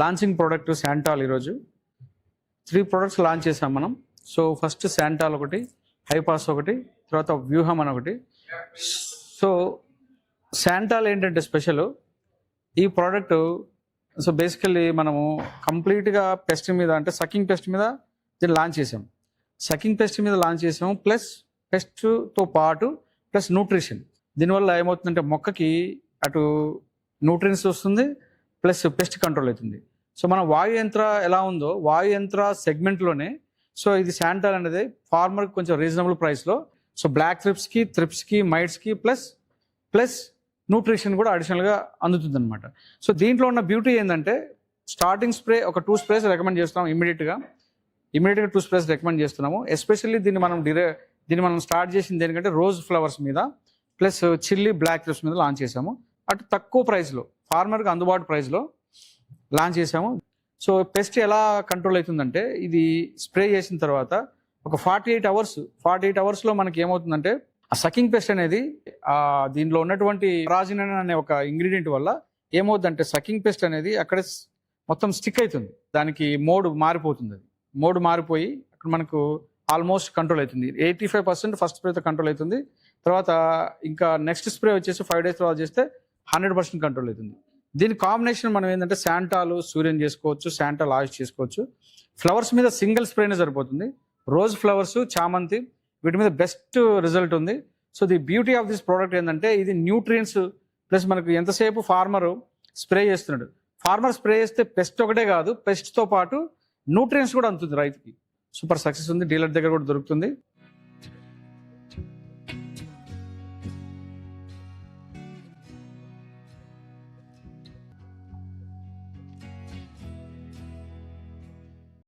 Launching product శాంటాల్. ఈరోజు 3 products launch చేసాం మనం. సో ఫస్ట్ శాంటాల్ ఒకటి, హైపాస్ ఒకటి, తర్వాత వ్యూహం అని ఒకటి. సో శాంటాల్ ఏంటంటే స్పెషల్ ఈ ప్రోడక్ట్. సో బేసికల్లీ మనము కంప్లీట్గా పెస్ట్ మీద, అంటే సకింగ్ పెస్ట్ మీద దీన్ని లాంచ్ చేసాం. సకింగ్ పెస్ట్ మీద లాంచ్ చేసాము, ప్లస్ పెస్ట్తో పాటు ప్లస్ న్యూట్రిషన్. దీనివల్ల ఏమవుతుందంటే మొక్కకి అటు న్యూట్రియన్స్ వస్తుంది, ప్లస్ పెస్ట్ కంట్రోల్ అవుతుంది. సో మన వాయు యంత్ర ఎలా ఉందో, వాయు యంత్ర సెగ్మెంట్లోనే సో ఇది శాంటాల్ అనేది ఫార్మర్కి కొంచెం రీజనబుల్ ప్రైస్లో, సో బ్లాక్ థ్రిప్స్కి మైట్స్కి ప్లస్ న్యూట్రిషన్ కూడా అడిషనల్గా అందుతుంది అనమాట. సో దీంట్లో ఉన్న బ్యూటీ ఏంటంటే స్టార్టింగ్ స్ప్రే ఒక 2 స్ప్రేస్ రికమెండ్ చేస్తున్నాం. ఇమీడియట్గా 2 స్ప్రేస్ రికమెండ్ చేస్తున్నాము. ఎస్పెషల్లీ దీన్ని మనం స్టార్ట్ చేసింది దేనికంటే రోజ్ ఫ్లవర్స్ మీద ప్లస్ చిల్లీ బ్లాక్ థ్రిప్స్ మీద లాంచ్ చేసాము. అటు తక్కువ ప్రైస్లో, ఫార్మర్కి అందుబాటు ప్రైస్లో లాంచ్ చేసాము. సో పెస్ట్ ఎలా కంట్రోల్ అవుతుందంటే ఇది స్ప్రే చేసిన తర్వాత ఒక 48 అవర్స్లో మనకి ఏమవుతుందంటే ఆ సకింగ్ పెస్ట్ అనేది దీనిలో ఉన్నటువంటి రాజినన్ అనే ఒక ఇంగ్రీడియంట్ వల్ల ఏమవుతుందంటే సకింగ్ పెస్ట్ అనేది అక్కడ మొత్తం స్టిక్ అవుతుంది. దానికి మోడ్ మారిపోతుంది. అది మోడ్ మారిపోయి అక్కడ మనకు ఆల్మోస్ట్ కంట్రోల్ అవుతుంది. 85% ఫస్ట్ స్ప్రేతో కంట్రోల్ అవుతుంది. తర్వాత ఇంకా నెక్స్ట్ స్ప్రే వచ్చేసి 5 days తర్వాత చేస్తే 100% కంట్రోల్ అవుతుంది. దీని కాంబినేషన్ మనం ఏంటంటే శాంటాలు సూర్యం చేసుకోవచ్చు, శాంటాల్ ఆయిల్ చేసుకోవచ్చు. ఫ్లవర్స్ మీద సింగిల్ స్ప్రేనే సరిపోతుంది. రోజ్ ఫ్లవర్స్, చామంతి వీటి మీద బెస్ట్ రిజల్ట్ ఉంది. So the beauty of this product ఏంటంటే ఇది న్యూట్రియన్స్ ప్లస్ మనకు ఎంతసేపు ఫార్మర్ స్ప్రే చేస్తున్నాడు. ఫార్మర్ స్ప్రే చేస్తే పెస్ట్ ఒకటే కాదు, పెస్ట్తో పాటు న్యూట్రియన్స్ కూడా అందుతుంది రైతుకి. సూపర్ సక్సెస్ ఉంది. డీలర్ దగ్గర కూడా దొరుకుతుంది.